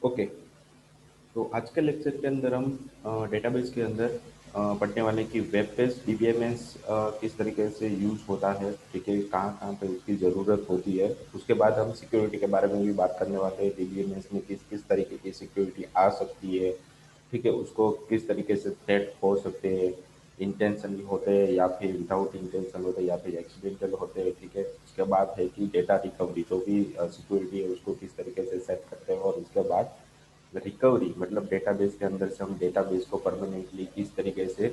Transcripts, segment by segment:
Okay. तो आज के लेक्चर के अंदर हम डेटाबेस के अंदर पढ़ने वाले कि वेब पेज डीबीएमएस किस तरीके से यूज होता है, ठीक है, कहाँ कहाँ पे उसकी ज़रूरत होती है। उसके बाद हम सिक्योरिटी के बारे में भी बात करने वाले हैं, डीबीएमएस में किस किस तरीके की सिक्योरिटी आ सकती है, ठीक है, उसको किस तरीके से थ्रेट हो सकते हैं, इंटेंशनली होते हैं या फिर विदाउट इंटेंशन होते हैं या फिर एक्सीडेंटल होते हैं, ठीक है। उसके बाद है कि डेटा रिकवरी जो भी सिक्योरिटी है उसको किस तरीके से सेट करते हैं, और उसके बाद रिकवरी मतलब डेटाबेस के अंदर से हम डेटाबेस को परमानेंटली किस तरीके से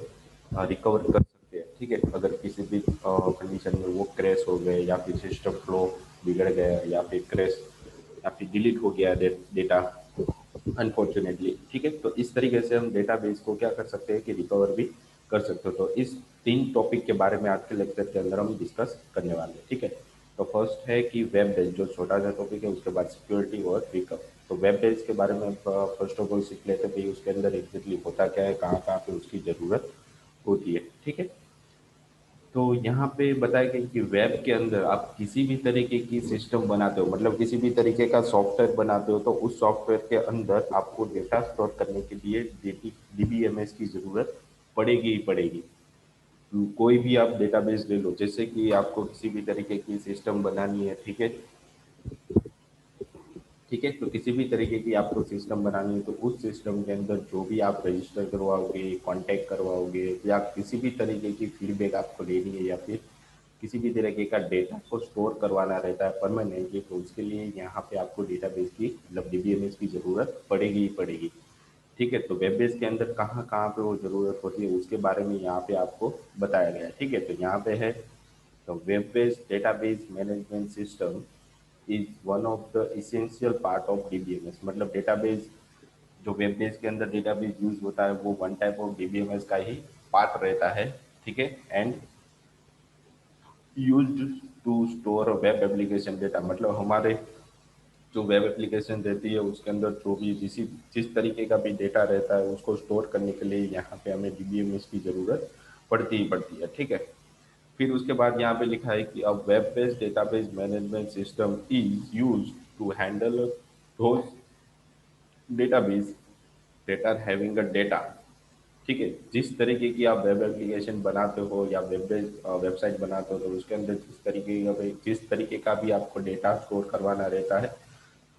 रिकवर कर सकते हैं, ठीक है। अगर किसी भी कंडीशन में वो क्रैश हो गए या फिर सिस्टम फ्लो बिगड़ गया या फिर क्रैश या फिर डिलीट हो गया डेटा अनफॉर्चुनेटली, ठीक है। तो इस तरीके से हम डेटाबेस को क्या कर सकते हैं कि रिकवर भी कर सकते हो। तो इस 3 टॉपिक के बारे में आज के लेक्चर के अंदर हम डिस्कस करने वाले हैं, ठीक है। तो फर्स्ट है कि वेब बेस्ड जो छोटा सा टॉपिक है, उसके बाद सिक्योरिटी और रिकवर। तो वेब बेस्ड के बारे में फर्स्ट ऑफ ऑल सीख लेते हैं भाई उसके अंदर एग्जैक्टली होता क्या है, कहाँ कहाँ पे उसकी ज़रूरत होती है, ठीक है। तो यहाँ पे बताया गया कि वेब के अंदर आप किसी भी तरीके की सिस्टम बनाते हो, मतलब किसी भी तरीके का सॉफ्टवेयर बनाते हो, तो उस सॉफ्टवेयर के अंदर आपको डेटा स्टोर करने के लिए डीबीएमएस की ज़रूरत पड़ेगी ही पड़ेगी। कोई भी आप डेटाबेस ले लो, जैसे कि आपको किसी भी तरीके की सिस्टम बनानी है, ठीक है, ठीक है। तो किसी भी तरीके की आपको सिस्टम बनानी है, तो उस सिस्टम के अंदर जो भी आप रजिस्टर करवाओगे, कॉन्टैक्ट करवाओगे, या किसी भी तरीके की फीडबैक आपको लेनी है, या फिर किसी भी तरीके का डेटा को स्टोर करवाना रहता है परमानेंटली, तो उसके लिए यहाँ पे आपको डेटाबेस की मतलब डीबीएमएस की ज़रूरत पड़ेगी ही पड़ेगी, ठीक है। तो वेब बेस के अंदर कहाँ कहाँ पे वो ज़रूरत होती है उसके बारे में यहाँ पे आपको बताया गया है, ठीक है। तो यहाँ पे है the web-based database management system is one of the essential part of DBMS। मतलब डेटाबेस जो वेब बेस के अंदर डेटाबेस यूज होता है वो वन टाइप ऑफ डीबीएमएस का ही पार्ट रहता है, ठीक है। And used to store web application data, मतलब हमारे जो वेब एप्लीकेशन रहती है उसके अंदर जो भी जिस तरीके का भी डेटा रहता है उसको स्टोर करने के लिए यहाँ पे हमें डीबीएमएस की ज़रूरत पड़ती ही पड़ती है, ठीक है। फिर उसके बाद यहाँ पे लिखा है कि a web based database management system is use to handle those database that are having a data, ठीक है। जिस तरीके की आप वेब एप्लीकेशन बनाते हो या वेबसाइट बनाते हो, तो उसके अंदर जिस तरीके का भी आपको डेटा स्टोर करवाना रहता है,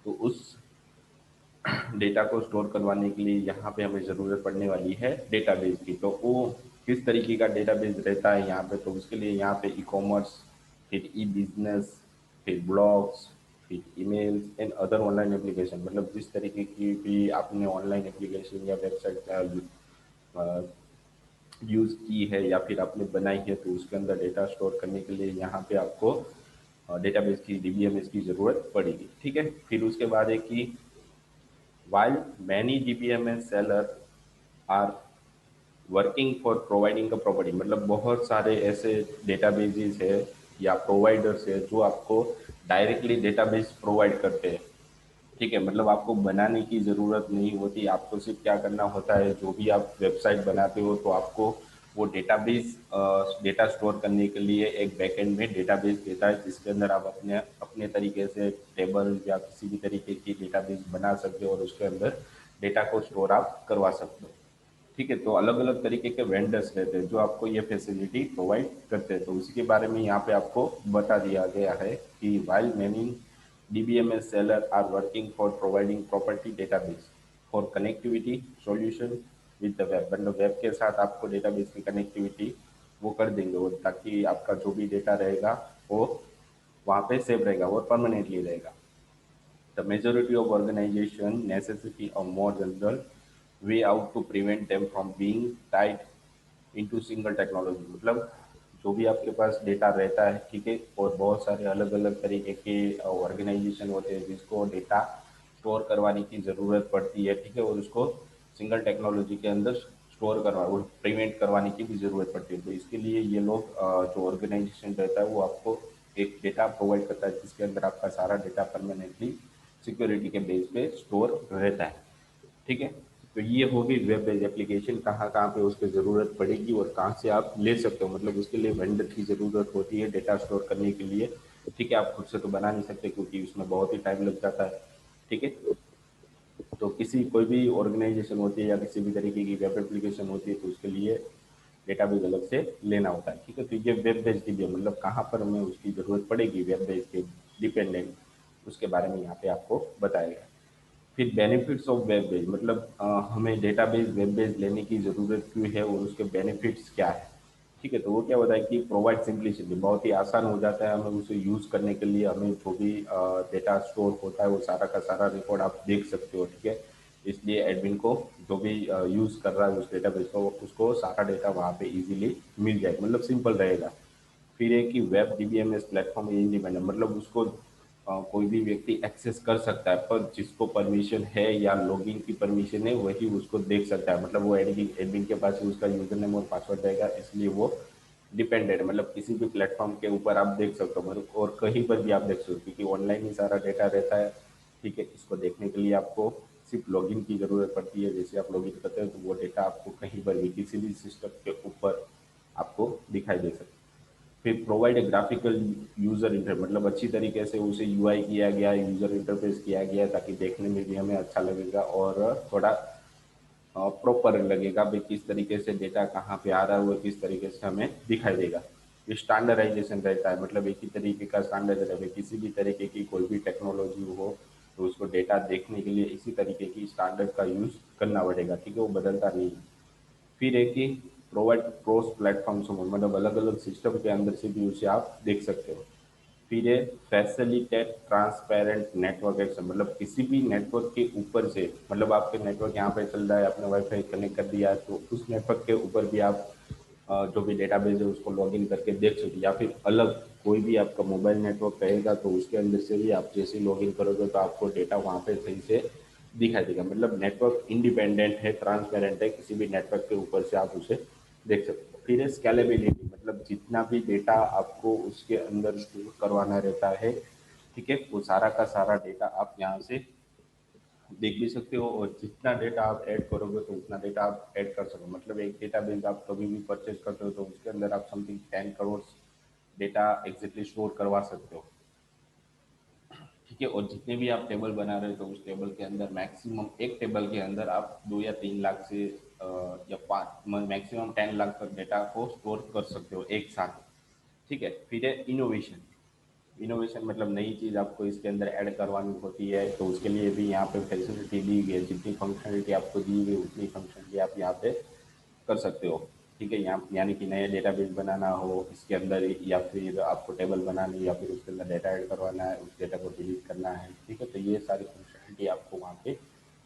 तो उस डेटा को स्टोर करवाने के लिए यहाँ पे हमें ज़रूरत पड़ने वाली है डेटाबेस की। तो वो किस तरीके का डेटाबेस रहता है यहाँ पे, तो उसके लिए यहाँ पे ई कॉमर्स, फिर ई बिजनेस, फिर ब्लॉग्स, फिर emails and other online application, मतलब जिस तरीके की भी आपने ऑनलाइन एप्लीकेशन या वेबसाइट यूज़ की है या फिर आपने बनाई है, तो उसके अंदर डेटा स्टोर करने के लिए यहाँ पे आपको डेटाबेस की डीबीएमएस की ज़रूरत पड़ेगी, ठीक है। फिर उसके बाद है कि while many DBMS seller are working for providing a property, मतलब बहुत सारे ऐसे डेटाबेसेस है या प्रोवाइडर्स है जो आपको डायरेक्टली डेटाबेस प्रोवाइड करते हैं, ठीक है। मतलब आपको बनाने की ज़रूरत नहीं होती, आपको सिर्फ क्या करना होता है, जो भी आप वेबसाइट बनाते हो तो आपको वो डेटाबेस डेटा स्टोर करने के लिए एक बैकएंड में डेटाबेस देता है, जिसके अंदर आप अपने अपने तरीके से टेबल या किसी भी तरीके की डेटाबेस बना सकते हो और उसके अंदर डेटा को स्टोर आप करवा सकते हो, ठीक है। तो अलग अलग तरीके के वेंडर्स रहते हैं जो आपको ये फैसिलिटी प्रोवाइड करते हैं, तो उसी के बारे में यहाँ पे आपको बता दिया गया है कि while many DBMS seller are working for providing property database for connectivity solution with the web, मतलब वेब के साथ आपको डेटाबेस की कनेक्टिविटी वो कर देंगे, वो ताकि आपका जो भी डेटा रहेगा वो वहाँ पे सेव रहेगा और परमानेंटली रहेगा। The majority of organization necessity a more general way out to prevent them from being tied into single technology, मतलब जो भी आपके पास डेटा रहता है, ठीक है, और बहुत सारे अलग अलग तरीके के ऑर्गेनाइजेशन होते हैं जिसको डेटा स्टोर करवाने की ज़रूरत पड़ती है, ठीक है, और उसको सिंगल टेक्नोलॉजी के अंदर स्टोर करवा और प्रिवेंट करवाने की भी ज़रूरत पड़ती है। तो इसके लिए ये लोग जो ऑर्गेनाइजेशन रहता है वो आपको एक डेटा प्रोवाइड करता है जिसके अंदर आपका सारा डेटा परमानेंटली सिक्योरिटी के बेस पे स्टोर रहता है, ठीक है। तो ये हो गई वेब बेस्ड एप्लीकेशन, कहाँ कहाँ पे उसकी ज़रूरत पड़ेगी और कहाँ से आप ले सकते हो, मतलब उसके लिए वेंडर की ज़रूरत होती है डेटा स्टोर करने के लिए, ठीक है। आप खुद से तो बना नहीं सकते क्योंकि उसमें बहुत ही टाइम लग जाता है, ठीक है। तो किसी कोई भी ऑर्गेनाइजेशन होती है या किसी भी तरीके की वेब एप्लीकेशन होती है तो उसके लिए डेटाबेस अलग से लेना होता है। ठीक है, तो ये वेब बेस्ड DBA मतलब कहाँ पर हमें उसकी ज़रूरत पड़ेगी वेब बेस्ड के डिपेंडेंट, उसके बारे में यहाँ पे आपको बताया गया है। फिर बेनिफिट्स ऑफ वेब बेस्ड मतलब हमें डेटाबेस वेब बेस्ड लेने की ज़रूरत क्यों है और उसके बेनिफिट्स क्या है। ठीक है, तो वो क्या होता है कि प्रोवाइड सिंपलिसिटी, बहुत ही आसान हो जाता है हमें उसे यूज़ करने के लिए। हमें जो भी डेटा स्टोर होता है वो सारा का सारा रिकॉर्ड आप देख सकते हो। ठीक है, इसलिए एडमिन को जो भी यूज़ कर रहा है उस डेटाबेस को उसको सारा डेटा वहाँ पे इजीली मिल जाएगा, मतलब सिंपल रहेगा। फिर है कि वेब DBMS प्लेटफॉर्म इंडिपेंडेंट मतलब उसको कोई भी व्यक्ति एक्सेस कर सकता है, पर जिसको परमिशन है या लॉगिन की परमिशन है वही उसको देख सकता है। मतलब वो एडमिन एडमिन के पास ही उसका यूजर नेम और पासवर्ड रहेगा, इसलिए वो डिपेंडेंट मतलब किसी भी प्लेटफॉर्म के ऊपर आप देख सकते हो, मतलब और कहीं पर भी आप देख सकते हो क्योंकि ऑनलाइन ही सारा डेटा रहता है। ठीक है, इसको देखने के लिए आपको सिर्फ लॉगिन की ज़रूरत पड़ती है। जैसे आप लॉगिन करते हो तो वो डेटा आपको कहीं पर भी किसी भी सिस्टम के ऊपर आपको दिखाई दे सकता है। फिर provide a graphical user interface मतलब अच्छी तरीके से उसे UI किया गया, यूजर इंटरफेस किया गया ताकि देखने में भी हमें अच्छा लगेगा और थोड़ा प्रॉपर लगेगा भाई किस तरीके से डेटा कहाँ पे आ रहा है वो किस तरीके से हमें दिखाई देगा। स्टैंडर्डाइजेशन रहता है मतलब एक ही तरीके का स्टैंडर्ड रहता है, किसी भी तरीके की कोई भी टेक्नोलॉजी हो तो उसको डेटा देखने के लिए इसी तरीके की स्टैंडर्ड का यूज़ करना पड़ेगा। ठीक है, वो बदलता नहीं है। फिर एक ही प्रोवाइड क्रॉस प्लेटफॉर्म सपोर्ट मतलब अलग अलग सिस्टम के अंदर से भी उसे आप देख सकते हो। फिर है फैसिलिटेट ट्रांसपेरेंट नेटवर्क एक्शन मतलब किसी भी नेटवर्क के ऊपर से मतलब आपके नेटवर्क यहाँ पे चल रहा है, आपने वाईफाई कनेक्ट कर दिया तो उस नेटवर्क के ऊपर भी आप जो भी डेटाबेस है उसको लॉगिन करके देख सकते हो। या फिर अलग कोई भी आपका मोबाइल नेटवर्क रहेगा तो उसके अंदर से भी आप जैसे लॉगिन करोगे तो आपको डेटा वहाँ पे सही से दिखाई देगा। मतलब नेटवर्क इंडिपेंडेंट है, ट्रांसपेरेंट है, किसी भी नेटवर्क के ऊपर से आप उसे देख सकते हो। फिर है स्केलेबिलिटी मतलब जितना भी डेटा आपको उसके अंदर स्टोर करवाना रहता है, ठीक है, वो सारा का सारा डेटा आप यहाँ से देख भी सकते हो और जितना डेटा आप ऐड करोगे तो उतना डेटा आप ऐड कर सको। मतलब एक डेटाबेस आप कभी भी परचेज करते हो तो उसके अंदर आप something 10 crore data exactly store करवा सकते हो। ठीक है, और जितने भी आप टेबल बना रहे हो तो उस टेबल के अंदर मैक्सिमम एक टेबल के अंदर आप 2 या 3 लाख से या 5 मैक्सिमम 10 लाख तक डेटा को स्टोर कर सकते हो एक साथ। ठीक है, फिर है इनोवेशन। इनोवेशन मतलब नई चीज़ आपको इसके अंदर ऐड करवानी होती है तो उसके लिए भी यहाँ पे फैसिलिटी दी गई है, जितनी फंक्शनलिटी आपको दी गई उतनी फंक्शनलिटी आप यहाँ पे कर सकते हो। ठीक है, यहाँ यानी कि नया डेटाबेस बनाना हो इसके अंदर या फिर आपको टेबल बनानी या फिर उसके अंदर डेटा ऐड करवाना है, उस डेटा को डिलीट करना है। ठीक है, तो ये सारी फंक्शनलिटी आपको वहाँ पे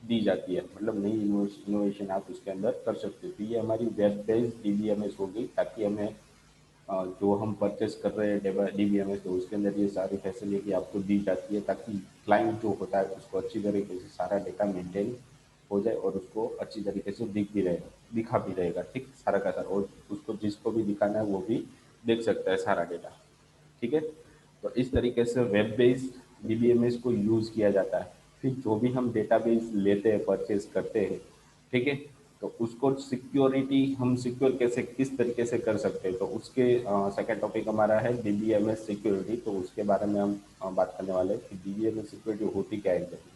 दी जाती है, मतलब नई इनोवेशन आप उसके अंदर कर सकते हो। तो ये हमारी वेब बेस्ड DBMS होगी ताकि हमें जो हम परचेस कर रहे हैं DBMS तो उसके अंदर ये सारी फैसिलिटी आपको दी जाती है ताकि क्लाइंट जो होता है उसको अच्छी तरीके से सारा डेटा मेंटेन हो जाए और उसको अच्छी तरीके से दिखा भी रहेगा। ठीक, सारा का सारा, और उसको जिसको भी दिखाना है वो भी देख सकता है सारा डेटा। ठीक है, तो इस तरीके से वेब बेस्ड DBMS को यूज़ किया जाता है। फिर जो भी हम डेटाबेस लेते हैं परचेज करते हैं, ठीक है, तो उसको सिक्योरिटी हम सिक्योर कैसे किस तरीके से कर सकते हैं तो उसके सेकंड टॉपिक हमारा है DBMS सिक्योरिटी। तो उसके बारे में हम बात करने वाले हैं कि DBMS सिक्योरिटी होती क्या है exactly।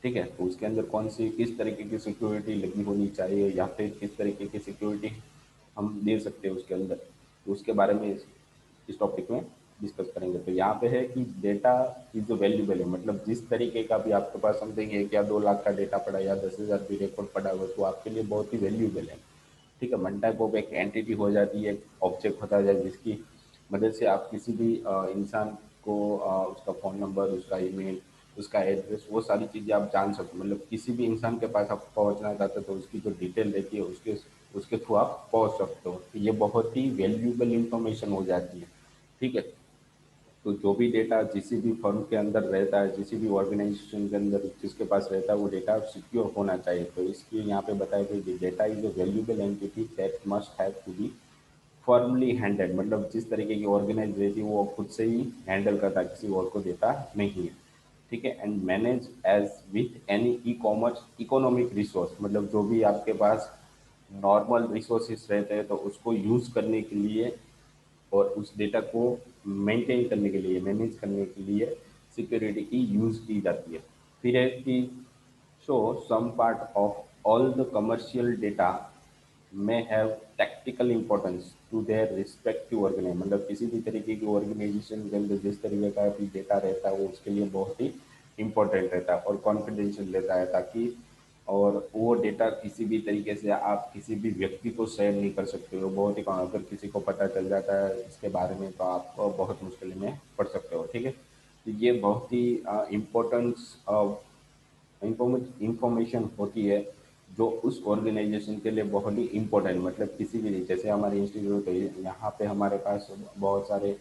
ठीक है, तो उसके अंदर कौन सी किस तरीके की सिक्योरिटी लगी होनी चाहिए या फिर किस तरीके की सिक्योरिटी हम दे सकते हैं उसके अंदर, तो उसके बारे में इस टॉपिक में डिस्कस करेंगे। तो यहाँ पे है कि डेटा इज जो वैल्यूबल है मतलब जिस तरीके का भी आपके पास समथिंग 1 या 2 लाख का डेटा पड़ा या 10,000 भी रिकॉर्ड पड़ा हुआ तो आपके लिए बहुत ही वैल्यूबल है। ठीक है, वन टाइप ऑफ एक एंटिटी हो जाती है, एक ऑब्जेक्ट होता है जिसकी मदद से आप किसी भी इंसान को उसका फ़ोन नंबर, उसका ईमेल, उसका एड्रेस, वो सारी चीज़ें आप जान सकते हो। मतलब किसी भी इंसान के पास आप पहुंचना चाहते हो तो उसकी जो डिटेल रहती है उसके उसके थ्रू आप पहुंच सकते हो। तो ये बहुत ही वैल्यूबल इंफॉर्मेशन हो जाती है। ठीक है, तो जो भी डेटा जिसी भी फर्म के अंदर रहता है, किसी भी ऑर्गेनाइजेशन के अंदर जिसके पास रहता है वो डेटा सिक्योर होना चाहिए। तो इसलिए यहाँ पे बताया गया कि data is a valuable entity that must have to be formally handle मतलब जिस तरीके की ऑर्गेनाइज रहती है वो खुद से ही हैंडल करता है, किसी और को देता नहीं है। ठीक है, and manage as with any e commerce economic resource मतलब जो भी आपके पास नॉर्मल रिसोर्सेस रहते हैं तो उसको यूज़ करने के लिए और उस डेटा को मेंटेन करने के लिए मैनेज करने के लिए सिक्योरिटी की यूज़ की जाती है। फिर है कि So some part of all the commercial data may have tactical importance to their respective organise मतलब किसी भी तरीके की ऑर्गेनाइजेशन के अंदर जिस तरीके का भी डेटा रहता है वो उसके लिए बहुत ही इंपॉर्टेंट रहता है और कॉन्फिडेंशियल रहता है ताकि और वो डेटा किसी भी तरीके से आप किसी भी व्यक्ति को शेयर नहीं कर सकते हो बहुत ही अगर किसी को पता चल जाता है इसके बारे में तो आप बहुत मुश्किल में पड़ सकते हो ठीक है तो ये बहुत ही इम्पोर्टेंस इंफॉर्मेशन होती है जो उस ऑर्गेनाइजेशन के लिए बहुत ही इम्पोर्टेंट मतलब किसी भी जैसे हमारे इंस्टीट्यूट है यहाँ पे हमारे पास बहुत सारे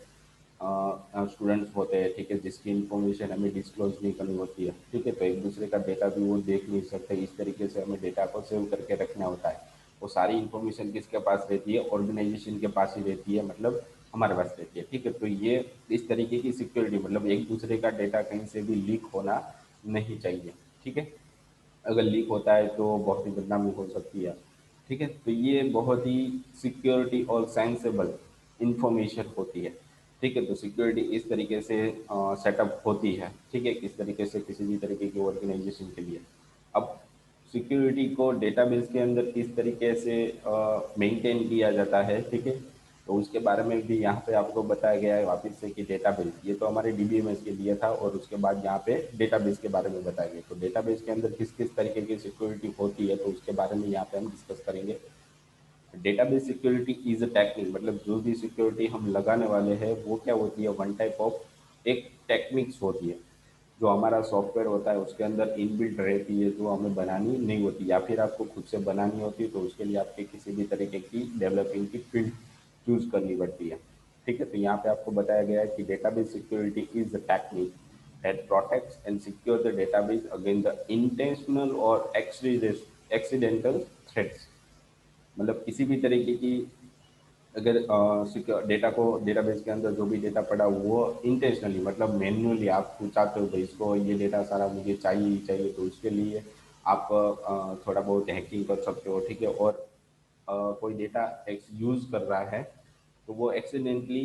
स्टूडेंट्स होते हैं ठीक है जिसकी इन्फॉर्मेशन हमें डिस्क्लोज नहीं करनी होती है ठीक है तो एक दूसरे का डेटा भी वो देख नहीं सकते इस तरीके से हमें डेटा को सेव करके रखना होता है वो सारी इन्फॉर्मेशन किसके पास रहती है ऑर्गेनाइजेशन के पास ही रहती है मतलब हमारे पास रहती है ठीक है तो ये इस तरीके की सिक्योरिटी मतलब एक दूसरे का डेटा कहीं से भी लीक होना नहीं चाहिए ठीक है अगर लीक होता है तो बहुत ही बदनामी हो सकती है ठीक है तो ये बहुत ही सिक्योरिटी और सेंसेबल इंफॉर्मेशन होती है ठीक है तो सिक्योरिटी इस तरीके से सेटअप होती है ठीक है किस तरीके से किसी भी तरीके की ऑर्गेनाइजेशन के लिए अब सिक्योरिटी को डेटाबेस के अंदर किस तरीके से मेंटेन किया जाता है ठीक है तो उसके बारे में भी यहाँ पे आपको बताया गया है वापस से कि डेटाबेस ये तो हमारे डीबीएमएस के लिए था और उसके बाद यहाँ पे डेटाबेस के बारे में बताया गया तो डेटाबेस के अंदर किस किस तरीके की सिक्योरिटी होती है तो उसके बारे में यहाँ पे हम डिस्कस करेंगे database security is a technique मतलब जो भी सिक्योरिटी हम लगाने वाले हैं वो क्या होती है वन टाइप ऑफ एक टेक्निक्स होती है जो हमारा सॉफ्टवेयर होता है उसके अंदर इनबिल्ट रहती है जो हमें बनानी नहीं होती या फिर आपको खुद से बनानी होती है तो उसके लिए आपके किसी भी तरीके की डेवलपिंग की फील्ड चूज करनी पड़ती है ठीक है तो यहाँ पे आपको बताया गया है कि database security is the technique that protects and secure the database against the intentional or accidental threats मतलब किसी भी तरीके की अगर सिक्योर डेटा को डेटाबेस के अंदर जो भी डेटा पड़ा वो इंटेंशनली मतलब मैन्युअली आप चाहते हो भाई इसको ये डेटा सारा मुझे चाहिए ही चाहिए तो उसके लिए आप थोड़ा बहुत हैकिंग कर सकते हो ठीक है और कोई डेटा यूज़ कर रहा है तो वो एक्सीडेंटली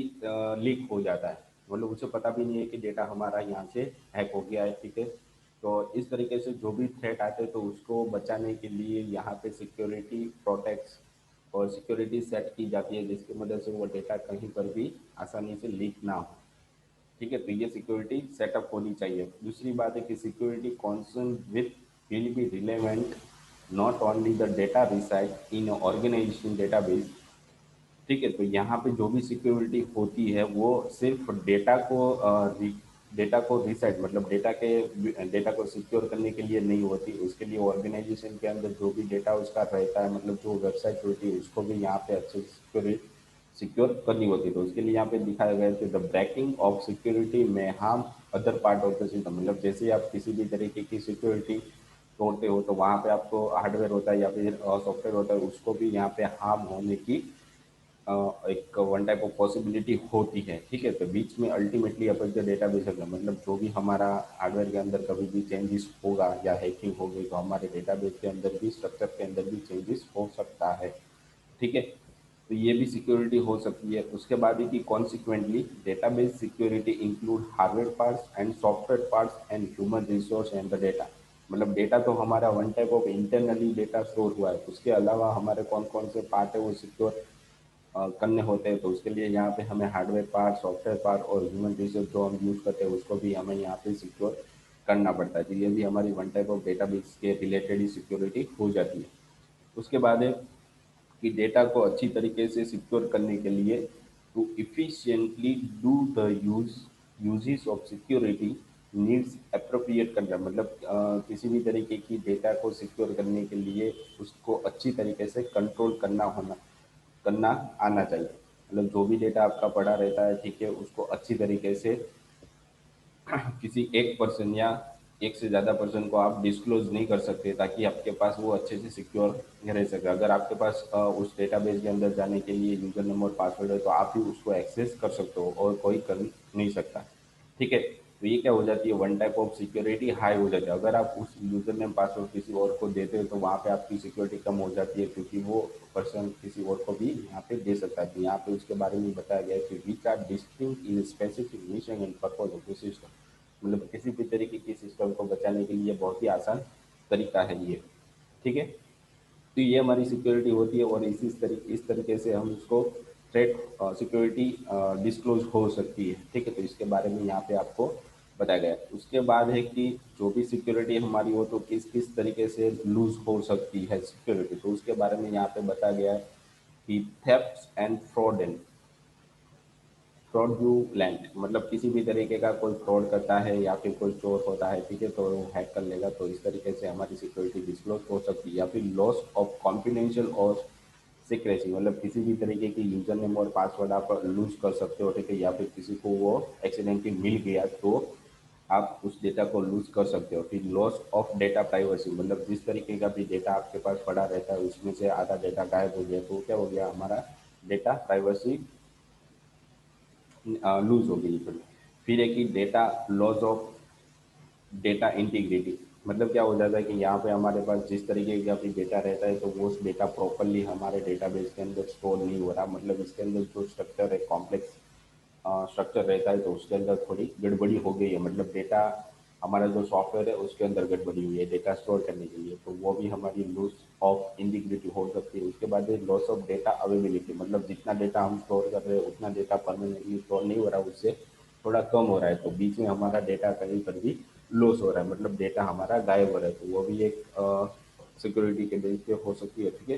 लीक हो जाता है मतलब उसे पता भी नहीं है कि डेटा हमारा यहाँ से हैक हो गया है ठीक है तो इस तरीके से जो भी थ्रेट आते हैं तो उसको बचाने के लिए यहाँ पे सिक्योरिटी प्रोटेक्ट्स और सिक्योरिटी सेट की जाती है जिसकी मदद से वो डेटा कहीं पर भी आसानी से लीक ना हो ठीक है तो ये सिक्योरिटी सेटअप होनी चाहिए दूसरी बात है कि security concern with will be relevant not only the data reside in organisation database ठीक है तो यहाँ पे जो भी सिक्योरिटी होती है वो सिर्फ डेटा को रिसेट मतलब डेटा को सिक्योर करने के लिए नहीं होती उसके लिए ऑर्गेनाइजेशन के अंदर जो भी डेटा उसका रहता है मतलब जो वेबसाइट होती है उसको भी यहाँ पे अच्छे से सिक्योर करनी होती है तो उसके लिए यहाँ पे दिखाया गया है कि द ब्रेकिंग ऑफ सिक्योरिटी में harm other part of the system मतलब जैसे ही आप किसी भी तरीके की सिक्योरिटी तोड़ते हो तो वहाँ पे आपको हार्डवेयर होता है या फिर सॉफ्टवेयर होता है उसको भी यहाँ पे हार्म होने की एक वन टाइप ऑफ पॉसिबिलिटी होती है ठीक है तो बीच में अल्टीमेटली अपन जो डेटाबेस है मतलब जो भी हमारा हार्डवेयर के अंदर कभी भी चेंजेस होगा या हैकिंग होगी तो हमारे डेटाबेस के अंदर भी स्ट्रक्चर के अंदर भी चेंजेस हो सकता है ठीक है तो ये भी सिक्योरिटी हो सकती है उसके बाद है कि consequently database security include hardware parts and software parts and human resource and the data मतलब डेटा तो हमारा one type of internally data store हुआ है उसके अलावा हमारे कौन कौन से पार्ट है वो सिक्योर करने होते हैं तो उसके लिए यहाँ पे हमें हार्डवेयर पार्ट सॉफ्टवेयर पार्ट और ह्यूमन रिसोर्स जो हम यूज़ करते हैं उसको भी हमें यहाँ पे सिक्योर करना पड़ता है तो ये भी हमारी वन टाइप ऑफ डेटाबेस के रिलेटेड ही सिक्योरिटी हो जाती है उसके बाद है कि डेटा को अच्छी तरीके से सिक्योर करने के लिए to efficiently do the uses of security needs appropriate करना मतलब किसी भी तरीके की डेटा को सिक्योर करने के लिए उसको अच्छी तरीके से कंट्रोल करना आना चाहिए मतलब जो भी डेटा आपका पड़ा रहता है ठीक है उसको अच्छी तरीके से किसी एक पर्सन या एक से ज़्यादा पर्सन को आप डिस्क्लोज नहीं कर सकते ताकि आपके पास वो अच्छे से सिक्योर रह सके अगर आपके पास उस डेटाबेस के अंदर जाने के लिए यूज़र नेम और पासवर्ड है तो आप ही उसको एक्सेस कर सकते हो और कोई कर नहीं सकता ठीक है तो ये क्या हो जाती है one type of security high हो जाती है अगर आप उस यूज़र नेम पासवर्ड किसी और को देते हो तो वहाँ पे आपकी सिक्योरिटी कम हो जाती है क्योंकि वो पर्सन किसी और को भी यहाँ पे दे सकता है तो यहाँ पे उसके बारे में बताया गया है कि which are distinct in specific mission and purpose of the system मतलब किसी भी तरीके की सिस्टम को बचाने के लिए बहुत ही आसान तरीका है ये, ठीक है। तो ये हमारी सिक्योरिटी होती है और इस तरीके से हम उसको थ्रेट सिक्योरिटी डिस्क्लोज हो सकती है, ठीक है। तो इसके बारे में यहाँ पे आपको बताया गया है। उसके बाद है कि जो भी सिक्योरिटी हमारी हो तो किस किस तरीके से लूज हो सकती है सिक्योरिटी, तो उसके बारे में यहाँ पे बताया गया है कि थेफ्ट एंड फ्रॉडुलेंट, मतलब किसी भी तरीके का कोई फ्रॉड करता है या फिर कोई चोर होता है, ठीक है, तो वो हैक कर लेगा, तो इस तरीके से हमारी सिक्योरिटी डिस्क्लोज हो सकती है। या फिर लॉस ऑफ कॉन्फिडेंशियल और सीक्रेसी, मतलब किसी भी तरीके की यूजर नेम और पासवर्ड आप लूज कर सकते हो, ठीक है, या फिर किसी को वो एक्सीडेंटली मिल गया तो आप उस डेटा को लूज कर सकते हो। फिर लॉस ऑफ डेटा प्राइवेसी, मतलब जिस तरीके का भी डेटा आपके पास पड़ा रहता है उसमें से आधा डेटा गायब हो गया तो क्या हो गया, हमारा डेटा प्राइवेसी लूज हो गई थोड़ी। फिर है कि data loss of data integrity, मतलब क्या हो जाता है कि यहाँ पे हमारे पास जिस तरीके का भी डेटा रहता है तो वो डेटा प्रॉपरली हमारे डेटाबेस के अंदर स्टोर नहीं हो रहा, मतलब इसके अंदर जो स्ट्रक्चर है कॉम्प्लेक्स स्ट्रक्चर रहता है तो उसके अंदर थोड़ी गड़बड़ी हो गई है, मतलब डेटा हमारा जो सॉफ्टवेयर है उसके अंदर गड़बड़ी हुई है डेटा स्टोर करने के लिए, तो वो भी हमारी लॉस ऑफ इंटीग्रिटी हो सकती है। उसके बाद लॉस ऑफ डेटा अवेलेबिलिटी, मतलब जितना डेटा हम स्टोर कर रहे हैं उतना डेटा परमानेंटली स्टोर नहीं हो रहा, उससे थोड़ा कम हो रहा है, तो बीच में हमारा डेटा कहीं पर भी लॉस हो रहा है, मतलब डेटा हमारा गायब हो रहा है, तो वो भी एक सिक्योरिटी के बेस पे हो सकती है, ठीक है।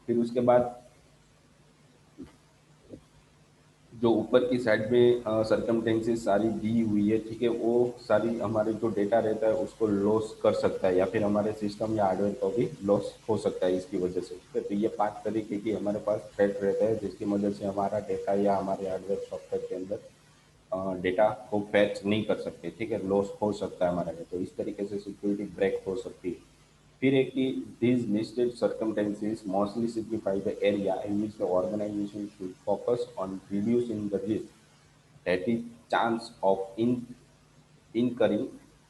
फिर उसके बाद जो ऊपर की साइड में सरकमटेंसेस सारी दी हुई है, ठीक है, वो सारी हमारे जो डेटा रहता है उसको लॉस कर सकता है या फिर हमारे सिस्टम या हार्डवेयर को भी लॉस हो सकता है इसकी वजह से, ठीक है। तो ये 5 तरीके की हमारे पास थ्रेट रहता है जिसकी मदद से हमारा डेटा या हमारे हार्डवेयर सॉफ्टवेयर के अंदर डेटा को फैच नहीं कर सकते, ठीक है, लॉस हो सकता है हमारा, तो इस तरीके से सिक्योरिटी ब्रेक हो सकती है। फिर एक कि these listed circumstances mostly signify the area in which the organization should focus on reducing the risk, that is chance of incurring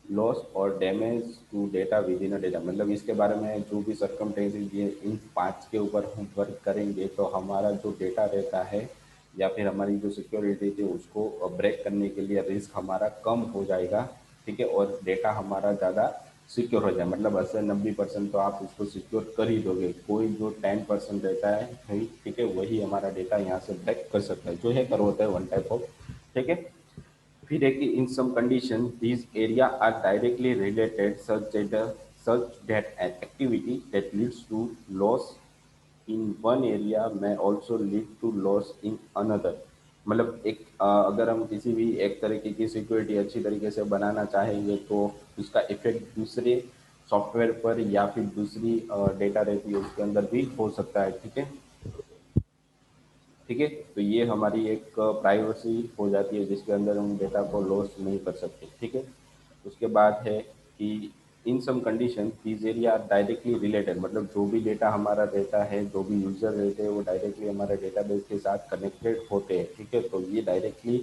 loss और damage to data within a data, मतलब इसके बारे में जो भी सरकमटेंसेज ये इन 5 के ऊपर हम वर्क करेंगे तो हमारा जो डेटा रहता है या फिर हमारी जो सिक्योरिटी थी उसको ब्रेक करने के लिए रिस्क हमारा कम हो जाएगा, ठीक है, और डेटा हमारा ज़्यादा सिक्योर हो जाए, मतलब 80-90% तो आप उसको सिक्योर कर ही दोगे, कोई जो 10% रहता है भाई, ठीक है, वही हमारा डेटा यहाँ से ब्रेक कर सकता है, जो हैकर होता है वन टाइप ऑफ, ठीक है। फिर है कि in some condition these area are directly related such that an activity that leads to loss in one area may also lead to loss in another, मतलब एक अगर हम किसी भी एक तरीके की सिक्योरिटी अच्छी तरीके से बनाना चाहेंगे तो उसका इफेक्ट दूसरे सॉफ्टवेयर पर या फिर दूसरी डेटा रहती है उसके अंदर भी हो सकता है, ठीक है, ठीक है। तो ये हमारी एक प्राइवेसी हो जाती है जिसके अंदर हम डेटा को लॉस नहीं कर सकते, ठीक है। उसके बाद है कि in some condition these area are directly related, मतलब जो भी डेटा हमारा रहता है जो भी यूजर रहते हैं वो डायरेक्टली हमारे डेटाबेस के साथ कनेक्टेड होते हैं, ठीक है, तो ये डायरेक्टली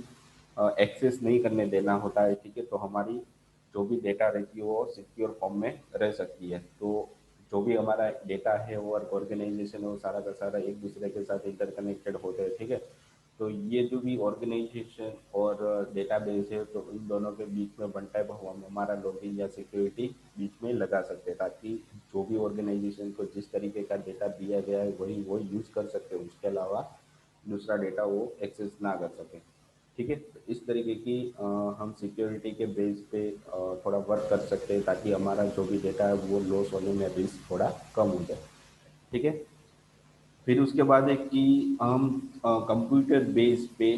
एक्सेस नहीं करने देना होता है, ठीक है, तो हमारी जो भी डेटा रहती है वो सिक्योर फॉर्म में रह सकती है। तो जो भी हमारा डेटा है और ऑर्गेनाइजेशन है वो सारा का सारा एक दूसरे के साथ इंटरकनेक्टेड होते हैं, ठीक है। तो ये जो भी ऑर्गेनाइजेशन और डेटाबेस है तो इन दोनों के बीच में वन टाइप हम हमारा लॉगिन या सिक्योरिटी बीच में लगा सकते हैं ताकि जो भी ऑर्गेनाइजेशन को जिस तरीके का डेटा दिया गया है वही वो यूज़ कर सकते हैं, उसके अलावा दूसरा डेटा वो एक्सेस ना कर सके, ठीक है। तो इस तरीके की हम सिक्योरिटी के बेस पे थोड़ा वर्क कर सकते हैं ताकि हमारा जो भी डेटा है वो लॉस होने में रिस्क थोड़ा कम हो जाए, ठीक है। फिर उसके बाद है कि हम कंप्यूटर बेस पे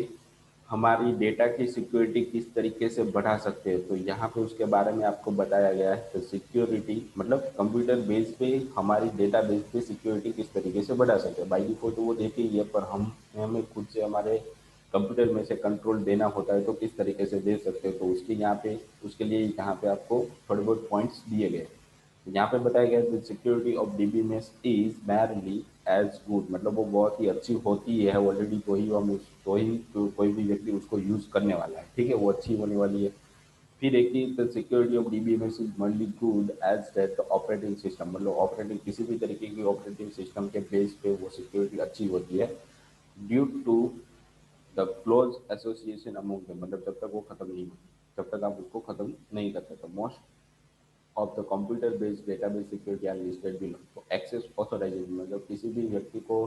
हमारी डेटा की सिक्योरिटी किस तरीके से बढ़ा सकते हैं, तो यहाँ पे उसके बारे में आपको बताया गया है। तो सिक्योरिटी मतलब कंप्यूटर बेस पे हमारी डेटा बेस पे सिक्योरिटी किस तरीके से बढ़ा सकते हैं, बाई डिफॉल्ट वो देखिए ये पर हम हमें खुद से हमारे कंप्यूटर में से कंट्रोल देना होता है तो किस तरीके से दे सकते हो, तो उसके यहाँ पे उसके लिए यहाँ पे आपको थोड़े बहुत पॉइंट्स दिए गए। यहाँ पे बताया गया है security of DBMS is merely as good, मतलब वो बहुत ही अच्छी होती है ऑलरेडी, तो ही हम तो ही तो कोई भी व्यक्ति उसको यूज करने वाला है, ठीक है, वो अच्छी होने वाली है। फिर एक ही the security of DBMS is multi good as that operating system, मतलब ऑपरेटिंग किसी भी तरीके की ऑपरेटिंग सिस्टम के बेस पे वो सिक्योरिटी अच्छी होती है due to the close association among them, मतलब जब तक वो खत्म नहीं होती, जब तक आप उसको खत्म नहीं करते, तो most of the computer based database security are listed below. तो एक्सेस ऑथराइजेशन मतलब किसी भी व्यक्ति को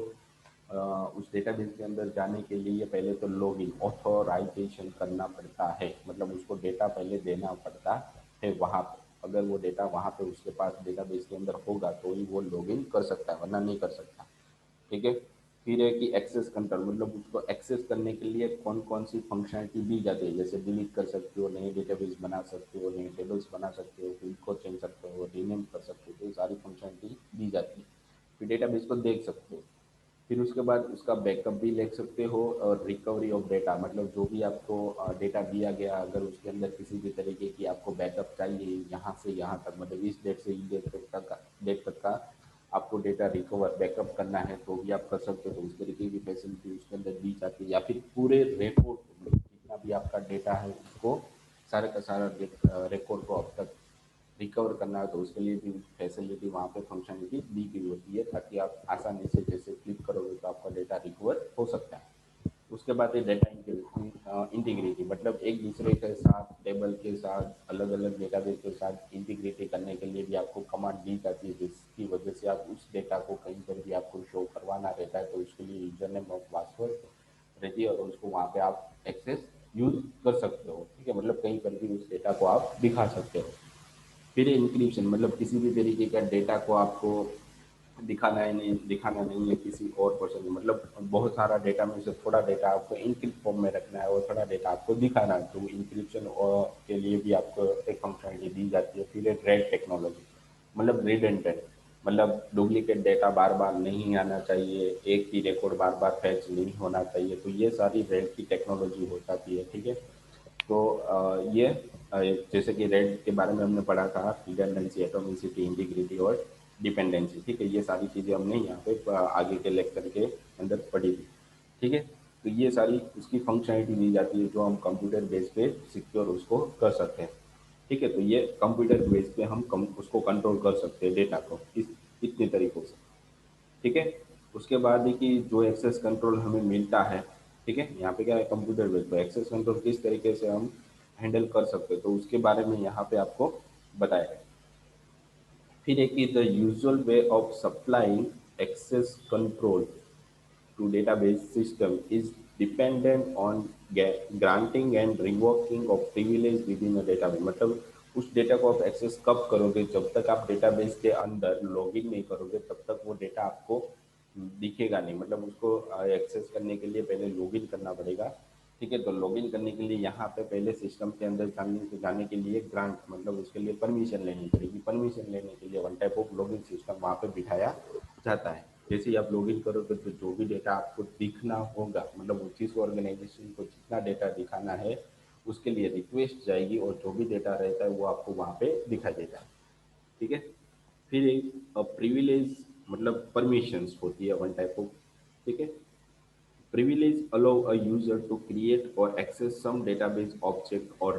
उस डेटाबेस के अंदर जाने के लिए पहले तो लॉगिन ऑथोराइजेशन करना पड़ता है, मतलब उसको डेटा पहले देना पड़ता है वहाँ पे। अगर वो डेटा वहाँ पे उसके पास डेटाबेस के अंदर होगा तो ही वो लॉगिन कर सकता है, वरना नहीं कर सकता। ठीक है। फिर है कि एक्सेस कंट्रोल, मतलब उसको एक्सेस करने के लिए कौन कौन सी फंक्शनलिटी दी जाती है, जैसे डिलीट कर सकते हो, नए डेटाबेस बना सकते हो, नए टेबल्स बना सकते हो, फील्ड को चेंज सकते हो, रीनेम कर सकते हो, तो ये सारी फंक्शनलिटी दी जाती है। फिर डेटाबेस को देख सकते हो। फिर उसके बाद उसका बैकअप भी ले सकते हो, और रिकवरी ऑफ डेटा मतलब जो भी आपको डेटा दिया गया, अगर उसके अंदर किसी भी तरीके की आपको बैकअप चाहिए यहाँ से यहाँ तक, मतलब इस डेट से इस डेट तक का आपको डेटा रिकवर बैकअप करना है तो भी आप कर सकते हो, तो उस तरीके की फैसिलिटी उसके अंदर दी जाती है। या फिर पूरे रिकॉर्ड मतलब जितना भी आपका डेटा है उसको सारे का सारा रिकॉर्ड को अब तक रिकवर करना है तो उसके लिए भी फैसिलिटी वहाँ पे फंक्शनलिटी दी गई होती है, ताकि आप आसानी से जैसे क्लिक करोगे तो आपका डेटा रिकवर हो सकता है। उसके बाद है डेटा इंटीग्रिटी, मतलब एक दूसरे के साथ टेबल के साथ अलग अलग डेटाबेस के साथ इंटीग्रिटी करने के लिए भी आपको कमांड दी जाती है, जिसकी वजह से आप उस डेटा को कहीं पर भी आपको शो करवाना रहता है तो उसके लिए यूजर नेम और पासवर्ड रहती है, और उसको वहाँ पे आप एक्सेस यूज कर सकते हो। ठीक है, मतलब कहीं पर भी उस डेटा को आप दिखा सकते हो। फिर इंक्रिप्शन, मतलब किसी भी तरीके का डेटा को आपको दिखाना नहीं है किसी और पर्सन को, मतलब बहुत सारा डेटा में से थोड़ा डेटा आपको इनक्रिप्ट फॉर्म में रखना है और थोड़ा डेटा आपको दिखाना है, तो इंक्रिप्शन के लिए भी आपको एक फंक्शनलिटी दी जाती है। फिर एक रेड टेक्नोलॉजी, मतलब रिडेंडेंट, मतलब डुप्लीकेट डेटा बार बार नहीं आना चाहिए, एक ही रिकॉर्ड बार बार फैच नहीं होना चाहिए, तो ये सारी रेड की टेक्नोलॉजी हो जाती है। ठीक है। तो ये जैसे कि रेड के बारे में हमने पढ़ा था, रिडंडेंसी, एटॉमिसिटी, इंटीग्रिटी और डिपेंडेंसी। ठीक है, ये सारी चीज़ें हमने यहाँ पे आगे के लेक्चर के अंदर पढ़ी थी। ठीक है। तो ये सारी उसकी फंक्शनलिटी दी जाती है जो हम कंप्यूटर बेस पे सिक्योर उसको कर सकते हैं। ठीक है, तो ये कंप्यूटर बेस पे हम उसको कंट्रोल कर सकते हैं डेटा को इस इतने तरीकों से। ठीक है। उसके बाद है कि जो एक्सेस कंट्रोल हमें मिलता है, ठीक है, यहाँ पे क्या है कंप्यूटर बेस्ड, तो एक्सेस कंट्रोल किस तरीके से हम हैंडल कर सकते हैं तो उसके बारे में यहाँ पे आपको बताया है। फिर एक the usual way of supplying access control to database system is dependent on granting and revoking of privilege within a database, मतलब उस डेटा को आप एक्सेस कब करोगे, जब तक आप डेटाबेस के अंदर लॉगिन नहीं करोगे तब तक वो डेटा आपको दिखेगा नहीं, मतलब उसको एक्सेस करने के लिए पहले लॉगिन करना पड़ेगा। ठीक है, तो लॉगिन करने के लिए यहाँ पे पहले सिस्टम के अंदर जाने के लिए ग्रांट मतलब उसके लिए परमिशन लेनी पड़ेगी। परमिशन लेने के लिए one type of log n system वहाँ पे बिठाया जाता है। जैसे ही आप लॉगिन करोगे तो जो भी डेटा आपको दिखना होगा, मतलब जिस ऑर्गेनाइजेशन को जितना डेटा दिखाना है उसके लिए रिक्वेस्ट जाएगी और जो भी डेटा रहता है वो आपको वहाँ पे दिखाई देता है। ठीक है। फिर एक प्रिविलेज मतलब परमिशंस होती है वन टाइप ऑफ। ठीक है। Privilege allow a user to create or access some database object or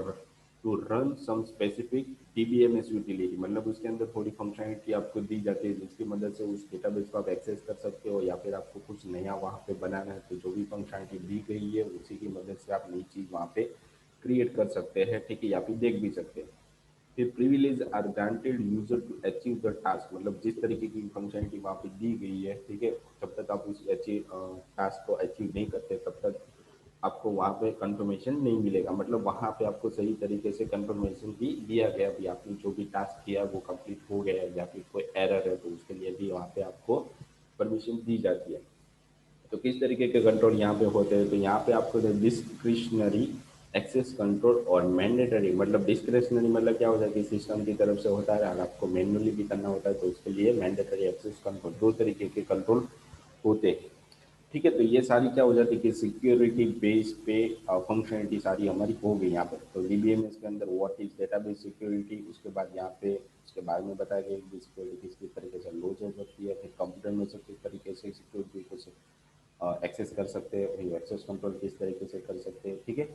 to run some specific DBMS utility, मतलब उसके अंदर थोड़ी फंक्शनलिटी आपको दी जाती है जिसकी मदद से उस डेटाबेस को आप एक्सेस कर सकते हो, या फिर आपको कुछ नया वहाँ पे बनाना है तो जो भी फंक्शनलिटी दी गई है उसी की मदद से आप नई चीज़ वहाँ पे क्रिएट कर सकते हैं। ठीक है, या फिर देख भी सकते हैं। फिर privilege are granted user to achieve the task, मतलब जिस तरीके की फंक्शनलिटी वहाँ पे दी गई है, ठीक है, जब तक आप उस टास्क को अचीव नहीं करते तब तक आपको वहाँ पे कंफर्मेशन नहीं मिलेगा, मतलब वहाँ पे आपको सही तरीके से कंफर्मेशन भी दिया गया भी आपने जो भी टास्क किया वो कंप्लीट हो गया है, या फिर कोई एरर है तो उसके लिए भी वहाँ पे आपको परमिशन दी जाती है। तो किस तरीके के कंट्रोल यहाँ पे होते हैं, तो यहाँ पे आपको डिस्क्रिशनरी एक्सेस कंट्रोल और मैंडेटरी, मतलब डिस्क्रिशनरी मतलब क्या होता है कि सिस्टम की तरफ से होता है और आपको मैन्युअली भी करना होता है तो उसके लिए मैंडेटरी एक्सेस कंट्रोल, दो तरीके के कंट्रोल होते हैं। ठीक है, तो ये सारी क्या हो जाती है कि सिक्योरिटी बेस पे फंक्शनलिटी सारी हमारी हो गई यहाँ पर। तो डीबीएमएस के अंदर व्हाट इज डेटाबेस सिक्योरिटी, उसके बाद यहाँ पे उसके बारे में बताया गया कि सिक्योरिटी किस तरीके से लॉज हो सकती है, फिर कंप्यूटर में से किस तरीके से सिक्योरिटी को एक्सेस कर सकते हैं, वही एक्सेस कंट्रोल किस तरीके से कर सकते हैं। ठीक है।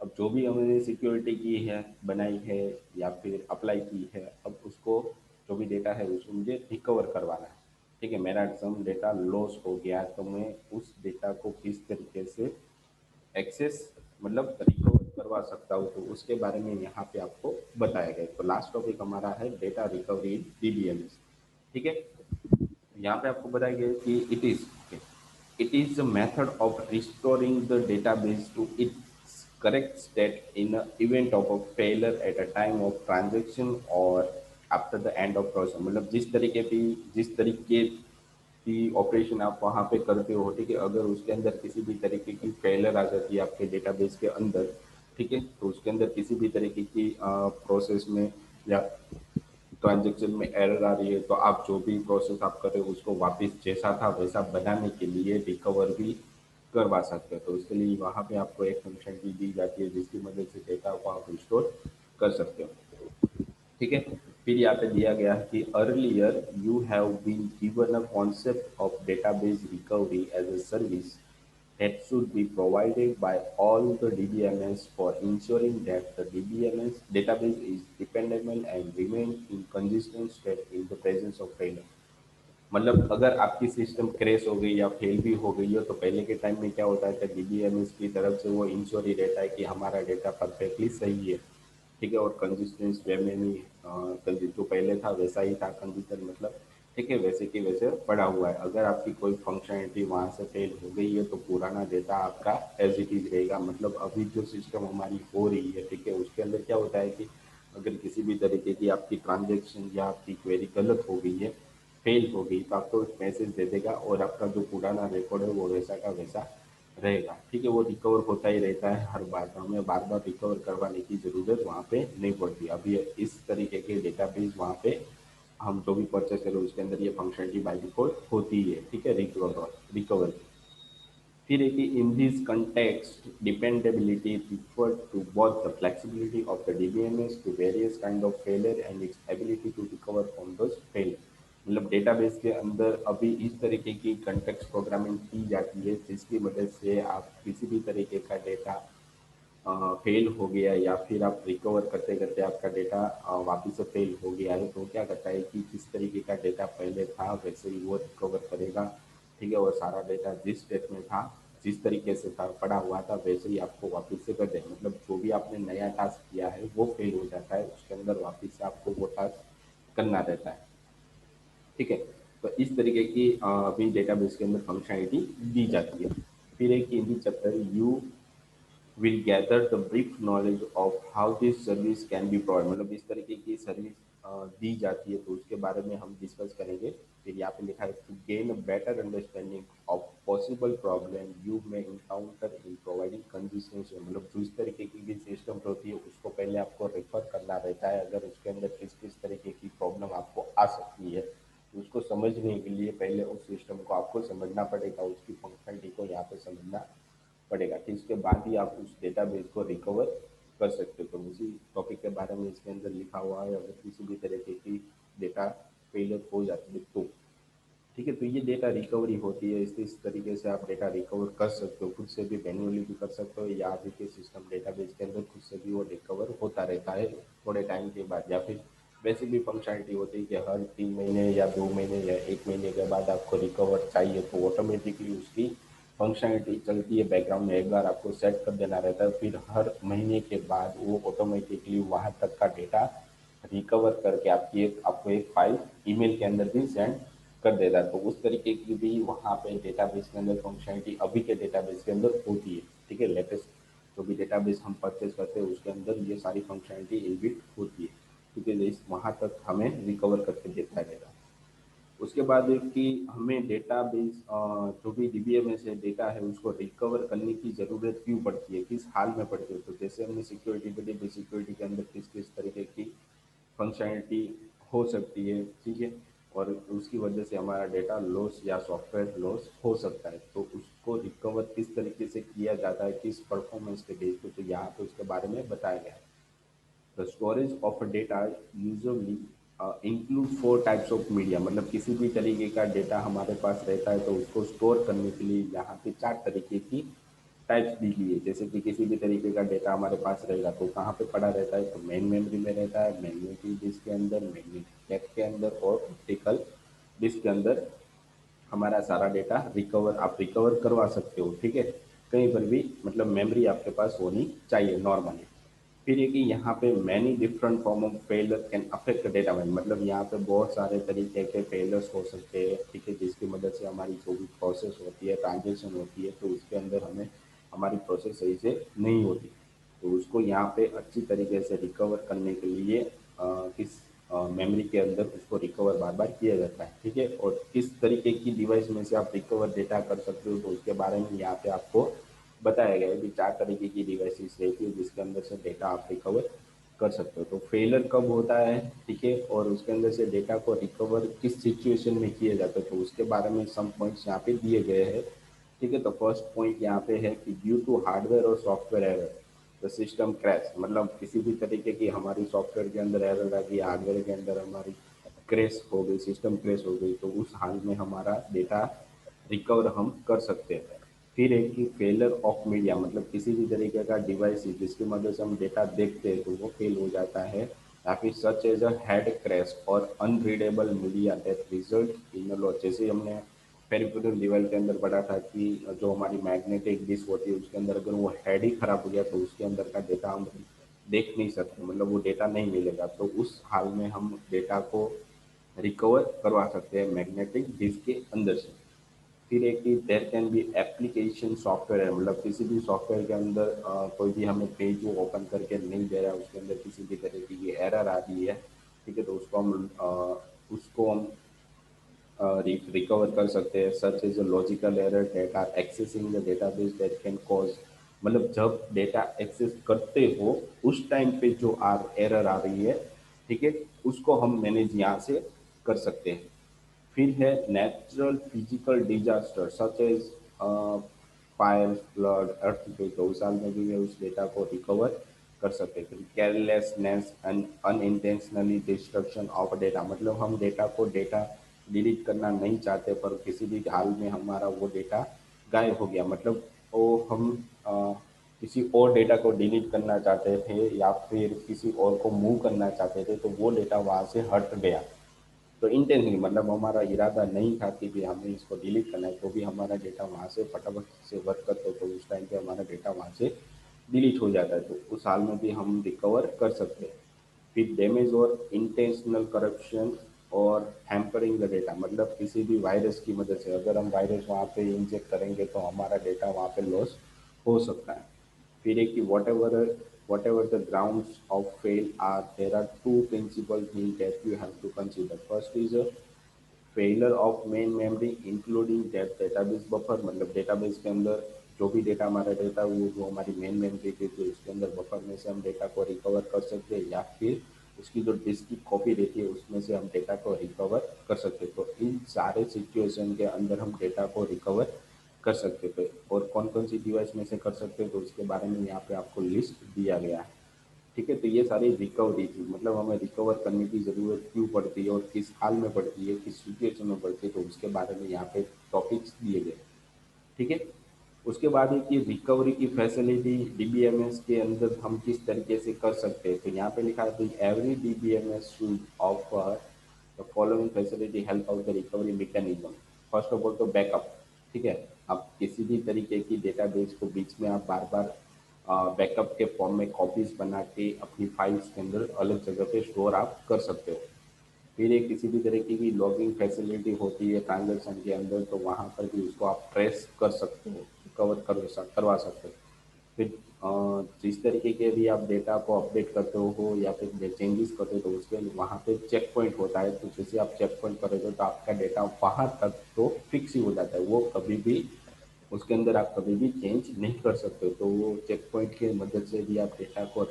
अब जो भी हमने सिक्योरिटी की है, बनाई है या फिर अप्लाई की है, अब उसको जो भी डेटा है उसको मुझे रिकवर करवाना है। ठीक है, मेरा सम डेटा लॉस हो गया तो मैं उस डेटा को किस तरीके से एक्सेस मतलब रिकवर करवा सकता हूँ, तो उसके बारे में यहाँ पे आपको बताया गया है। तो लास्ट टॉपिक हमारा है डेटा रिकवरी इन डीबीएमएस। ठीक है, यहाँ पे आपको बताया गया है कि it is a method of restoring the database to its correct state in event of a failure at a time of transaction और after the end of process. मतलब जिस तरीके की ऑपरेशन आप वहाँ पे करते हो, ठीक है, अगर उसके अंदर किसी भी तरीके की फेलियर आ जाती है आपके डेटाबेस के अंदर, ठीक है, तो उसके अंदर किसी भी तरीके की प्रोसेस में या ट्रांजेक्शन में एरर आ रही है, तो आप जो भी प्रोसेस आप कर रहे हो उसको वापस जैसा था वैसा बनाने के लिए रिकवर भी करवा सकते हो। तो उसके लिए वहाँ पे आपको एक फंक्शन भी दी जाती है जिसकी मदद से डेटा को आप रिस्टोर कर सकते हो। ठीक है, फिर यहाँ पे दिया गया है कि earlier you have been given a concept of database recovery as a service that should be provided by all the DBMS for ensuring that the DBMS database is dependable and remain in consistent state in the presence of failure। मतलब अगर आपकी system crash हो गई या fail भी हो गई हो, तो पहले के टाइम में क्या होता है कि डीबीएमएस की तरफ से वो इंश्योर ही रहता है कि हमारा डेटा परफेक्टली सही है, ठीक है, और कंसिस्टेंस वे में भी जो पहले था वैसा ही था कंसिस्टेंट, मतलब ठीक है, वैसे की वैसे पड़ा हुआ है। अगर आपकी कोई फंक्शनलिटी वहाँ से फेल हो गई है तो पुराना डेटा आपका एज इट इज रहेगा। मतलब अभी जो सिस्टम हमारी हो रही है, ठीक है, उसके अंदर क्या होता है कि अगर किसी भी तरीके की आपकी ट्रांजेक्शन या आपकी क्वेरी गलत हो गई है, फेल हो गई, तो आपको एक मैसेज दे देगा और आपका जो पुराना रिकॉर्ड है वो वैसा का वैसा रहेगा। ठीक है, वो रिकवर होता ही रहता है हर बार, तो हमें बार बार रिकवर करवाने की ज़रूरत वहाँ पे नहीं पड़ती। अभी इस तरीके के डेटाबेस वहाँ पे हम जो भी परचेस करें उसके अंदर ये फंक्शनलिटी बाय डिफॉल्ट होती है। ठीक है, रिकवर। फिर है कि in this context dependability refer to both the flexibility of the DBMS to various kind of failure and its ability to recover from those failure। मतलब डेटाबेस के अंदर अभी इस तरीके की कंटेक्स्ट प्रोग्रामिंग की जाती है जिसकी मदद से आप किसी भी तरीके का डेटा फेल हो गया या फिर आप रिकवर करते करते आपका डेटा वापस से फेल हो गया है, तो क्या करता है कि जिस तरीके का डेटा पहले था वैसे ही वो रिकवर करेगा। ठीक है, और सारा डेटा जिस स्टेट में था, जिस तरीके से था पड़ा हुआ था वैसे ही आपको वापस से कर देगा। मतलब जो भी आपने नया टास्क किया है वो फेल हो जाता है, उसके अंदर वापस से आपको वो टास्क करना रहता है। ठीक है, तो इस तरीके की अभी डेटाबेस के अंदर फंक्शनलिटी दी जाती है। फिर एक Hindi chapter you will gather the brief knowledge of how this service can be provided। मतलब इस तरीके की सर्विस दी जाती है तो उसके बारे में हम डिस्कस करेंगे। फिर यहाँ पे लिखा है to gain a better understanding of possible problem you may encounter in providing consistency. मतलब जो इस तरीके की भी सिस्टम होती है उसको पहले आपको रेफर करना रहता है, अगर उसके अंदर किस किस तरीके की प्रॉब्लम आपको आ सकती है तो उसको समझने के लिए पहले उस सिस्टम को आपको समझना पड़ेगा, उसकी फंक्शनलिटी को यहाँ पे समझना पड़ेगा। फिर उसके बाद ही आप उस डेटाबेस को रिकवर कर सकते हो। तो उसी टॉपिक के बारे में इसके अंदर लिखा हुआ है, अगर किसी भी तरीके की डेटा फेलियर हो जाती है तो ठीक है, तो ये डेटा रिकवरी होती है। इस तरीके से आप डेटा रिकवर कर सकते हो, खुद से भी मैन्युअली भी कर सकते हो या अभी के सिस्टम डेटाबेस के अंदर खुद से भी वो रिकवर होता रहता है थोड़े टाइम के बाद। या फिर वैसे भी फंक्शनलिटी होती है कि हर 3 महीने या 2 महीने या 1 महीने के बाद आपको रिकवर चाहिए तो ऑटोमेटिकली उसकी फंक्शनलिटी चलती है बैकग्राउंड में, एक बार आपको सेट कर देना रहता है, फिर हर महीने के बाद वो ऑटोमेटिकली वहाँ तक का डेटा रिकवर करके आपको एक फाइल ईमेल के अंदर भी सेंड कर देता है। तो उस तरीके की भी वहाँ पे डेटाबेस के अंदर फंक्शनलिटी अभी के डेटाबेस के अंदर होती है। ठीक है, लेटेस्ट जो भी डेटाबेस हम परचेज करते हैं उसके अंदर ये सारी फंक्शनलिटी इनबिल्ट होती है। ठीक है, इस वहाँ तक हमें रिकवर करके देता रहेगा। उसके बाद है कि हमें डेटाबेस जो भी डीबीएमएस है डेटा है उसको रिकवर करने की ज़रूरत क्यों पड़ती है, किस हाल में पड़ती है। तो जैसे हमने सिक्योरिटी पे देखी, सिक्योरिटी के अंदर किस किस तरीके की फंक्शनलिटी हो सकती है, ठीक है, और उसकी वजह से हमारा डेटा लॉस या सॉफ्टवेयर लॉस हो सकता है, तो उसको रिकवर किस तरीके से किया जाता है, किस परफॉर्मेंस के बेस पे, तो यहाँ पे उसके बारे में बताया गया है। The storage of data usually include 4 types of media. मतलब किसी भी तरीके का डेटा हमारे पास रहता है तो उसको स्टोर करने के लिए यहाँ पे 4 तरीके की टाइप्स दी गई है। जैसे कि किसी भी तरीके का डेटा हमारे पास रहेगा तो कहाँ पे पड़ा रहता है, तो मेन मेमोरी में रहता है, मैग्नेटिक डिस्क के अंदर, मैग्नेटिक टेप के अंदर और ऑप्टिकल डिस्क के अंदर हमारा सारा डेटा आप रिकवर करवा सकते हो। ठीक है, कहीं पर भी मतलब मेमोरी आपके पास होनी चाहिए नॉर्मली। फिर है कि यहाँ पे many different form of failure can affect data memory, मतलब यहाँ पे बहुत सारे तरीके के फेलियर्स हो सकते हैं, ठीक है, जिसकी मदद से हमारी जो भी प्रोसेस होती है, ट्रांजेक्शन होती है, तो उसके अंदर हमें हमारी प्रोसेस सही से नहीं होती। तो उसको यहाँ पे अच्छी तरीके से रिकवर करने के लिए किस मेमोरी के अंदर उसको रिकवर बार बार किया जाता है, ठीक है। और किस तरीके की डिवाइस में से आप रिकवर डेटा कर सकते हो, तो उसके बारे में यहाँ पे आपको बताया गया है कि 4 तरीके की डिवाइसेस रहती है जिसके अंदर से डेटा आप रिकवर कर सकते हो। तो फेलियर कब होता है, ठीक है, और उसके अंदर से डेटा को रिकवर किस सिचुएशन में किया जाता है, तो उसके बारे में सम पॉइंट्स यहाँ पे दिए गए हैं, ठीक है। तो फर्स्ट पॉइंट यहाँ पे है कि ड्यू टू हार्डवेयर और software error the system crash, मतलब किसी भी तरीके की हमारी सॉफ्टवेयर के अंदर एरर आ गई, हार्डवेयर के अंदर हमारी क्रैश हो गई, सिस्टम क्रैश हो गई, तो उस हाल में हमारा डेटा रिकवर हम कर सकते हैं। फिर एक कि फेलर ऑफ मीडिया, मतलब किसी भी तरीके का डिवाइस जिसकी मदद से हम डेटा देखते हैं तो वो फेल हो जाता है, या फिर such as a head crash और unreadable media that result in loss. जैसे हमने पेरिफेरल डिवाइस के अंदर पढ़ा था कि जो हमारी मैग्नेटिक डिस्क होती है उसके अंदर अगर वो हेड ही खराब हो गया तो उसके अंदर का डेटा हम देख नहीं सकते, मतलब वो डेटा नहीं मिलेगा। तो उस हाल में हम डेटा को रिकवर करवा सकते हैं मैग्नेटिक डिस्क के अंदर से। फिर एक कि there can be application software है, मतलब किसी भी सॉफ्टवेयर के अंदर कोई भी हमें पेज वो ओपन करके नहीं दे रहा है, उसके अंदर किसी भी तरह की एरर आ रही है, ठीक है, तो उसको हम रिकवर कर सकते हैं। Such is a logical error data accessing the database that can cause, मतलब जब डेटा एक्सेस करते हो उस टाइम पे जो एरर आ रही है, ठीक है, उसको हम मैनेज यहाँ से कर सकते हैं। फिर है natural physical disaster such as fire, flood, earthquake, तो उस साल में भी वे उस डेटा को रिकवर कर सकते हैं। फिर carelessness and unintentionally destruction of data, मतलब हम डेटा डिलीट करना नहीं चाहते पर किसी भी हाल में हमारा वो डेटा गायब हो गया, मतलब वो हम किसी और डेटा को डिलीट करना चाहते थे या फिर किसी और को मूव करना चाहते थे, तो वो डेटा वहाँ से हट गया। तो इंटेंशनली, मतलब हमारा इरादा नहीं था कि भी हमें इसको डिलीट करना है, तो भी हमारा डेटा वहाँ से फटाफट से वर्क करते तो उस टाइम पे हमारा डेटा वहाँ से डिलीट हो जाता है, तो उस हाल में भी हम रिकवर कर सकते हैं। फिर डैमेज और इंटेंशनल करप्शन और हैम्परिंग द डेटा, मतलब किसी भी वायरस की मदद से अगर हम वायरस वहाँ पे इंजेक्ट करेंगे तो हमारा डेटा वहाँ पे लॉस हो सकता है। फिर एक कि whatever the grounds of fail are, there are two principal things that you have to consider. First is a failure of main memory including the database buffer, मतलब डेटाबेस के अंदर जो भी डेटा हमारा रहता है वो जो हमारी मेन मेमोरी रहती है उसके अंदर बफर में से हम डेटा को रिकवर कर सकते हैं, या फिर उसकी जो डिस्क की कॉपी रहती है उसमें से हम डेटा को रिकवर कर सकते हैं। तो इन सारे सिचुएशन के अंदर हम डेटा को रिकवर कर सकते थे, और कौन कौन सी डिवाइस में से कर सकते हैं तो उसके बारे में यहाँ पे आपको लिस्ट दिया गया है, ठीक है। तो ये सारी रिकवरी थी, मतलब हमें रिकवर करने की ज़रूरत क्यों पड़ती है और किस हाल में पड़ती है, किस सिचुएशन में पड़ती है, तो उसके बारे में यहाँ पे टॉपिक्स दिए गए, ठीक है। उसके बाद है कि रिकवरी की फैसिलिटी डीबीएमएस के अंदर हम किस तरीके से कर सकते हैं, तो यहाँ पे लिखा है कि every DBMS should offer the following facility help out the recovery mechanism. First of all तो बैकअप, ठीक है, आप किसी भी तरीके की डेटाबेस को बीच में आप बार बार बैकअप के फॉर्म में कॉपीज बना के अपनी फाइल्स के अंदर अलग जगह पे स्टोर आप कर सकते हो। फिर एक किसी भी तरीके की लॉगिंग फैसिलिटी होती है ट्रांजैक्शन के अंदर, तो वहाँ पर भी उसको आप ट्रेस कर सकते हो, रिकवर करवा सकते हो। फिर जिस तरीके के भी आप डेटा को अपडेट करते हो या फिर चेंजेस करते हो तो उसके लिए वहाँ पे चेक पॉइंट होता है, तो जैसे आप चेक पॉइंट करोगे तो आपका डेटा वहाँ तक तो फिक्स ही हो जाता है, वो कभी भी उसके अंदर आप कभी भी चेंज नहीं कर सकते, तो वो चेक पॉइंट की मदद से भी आप डेटा को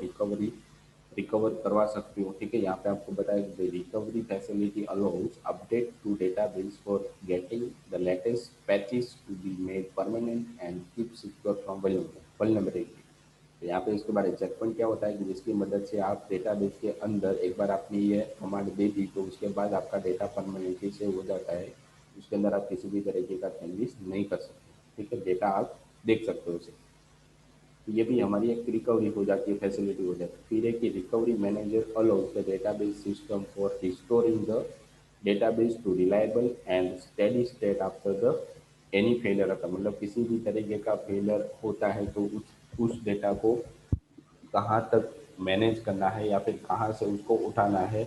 रिकवर करवा सकते हो, ठीक है। यहाँ पे आपको बताया कि recovery facility allows update to database for getting the latest patches to be made permanent and keep secure from vulnerability. तो यहाँ पे इसके बारे में चेक पॉइंट क्या होता है कि जिसकी मदद से आप डेटाबेस के अंदर एक बार आपने ये कमांड दे दी तो उसके बाद आपका डेटा परमानेंटली सेव हो जाता है, उसके अंदर आप किसी भी तरीके का चेंजेस नहीं कर सकते, ठीक है, डेटा आप देख सकते हो उसे। तो ये भी हमारी एक रिकवरी हो जाती है, फैसिलिटी हो जाती है। फिर है कि recovery manager allows the database system for restoring the database to reliable and steady state after the any failure आता, मतलब किसी भी तरीके का फेलियर होता है तो उस डेटा को कहाँ तक मैनेज करना है या फिर कहाँ से उसको उठाना है,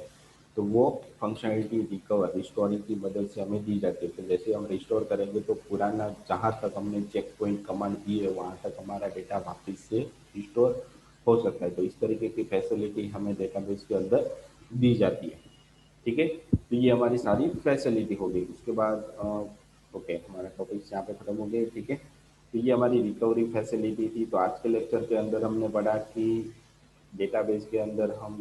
तो वो फंक्शनलिटी रिकवर रिस्टोरिंग की मदद से हमें दी जाती है। तो जैसे हम रिस्टोर करेंगे तो पुराना जहाँ तक हमने चेक पॉइंट कमांड दी है वहाँ तक हमारा डेटा वापस से रिस्टोर हो सकता है। तो इस तरीके की फैसिलिटी हमें डेटाबेस के अंदर दी जाती है। ठीक है, तो ये हमारी सारी फैसिलिटी हो गई। उसके बाद ओके, हमारा टॉपिक यहाँ पे खत्म हो गया। ठीक है, तो ये हमारी रिकवरी फैसिलिटी थी। तो आज के लेक्चर के अंदर हमने पढ़ा कि डेटाबेस के अंदर हम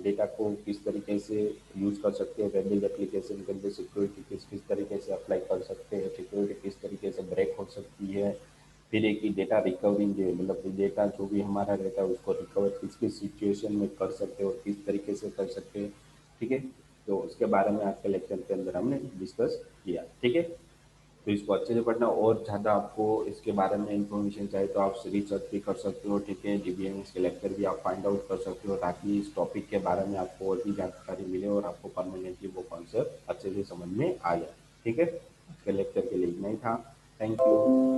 डेटा को किस तरीके से यूज़ कर सकते हैं, वेब बेस्ड एप्लीकेशन के अंदर सिक्योरिटी किस तरीके से अप्लाई कर सकते हैं, सिक्योरिटी किस तरीके से ब्रेक हो सकती है। फिर एक ही डेटा रिकवरी जो मतलब डेटा जो भी हमारा रहता है उसको रिकवर किस किस सिचुएशन में कर सकते हैं और किस तरीके से कर सकते हैं। ठीक है, तो उसके बारे में आज के लेक्चर के अंदर हमने डिस्कस किया। ठीक है, तो इसको अच्छे से पढ़ना, और ज़्यादा आपको इसके बारे में इंफॉर्मेशन चाहिए तो आप रिसर्च भी कर सकते हो। ठीक है, डीबीएमएस के लेक्चर भी आप फाइंड आउट कर सकते हो ताकि इस टॉपिक के बारे में आपको और भी जानकारी मिले और आपको परमानेंटली वो कॉन्सेप्ट अच्छे से समझ में आ जाए। ठीक है, आज के लेक्चर के लिए इतना ही था। Thank you.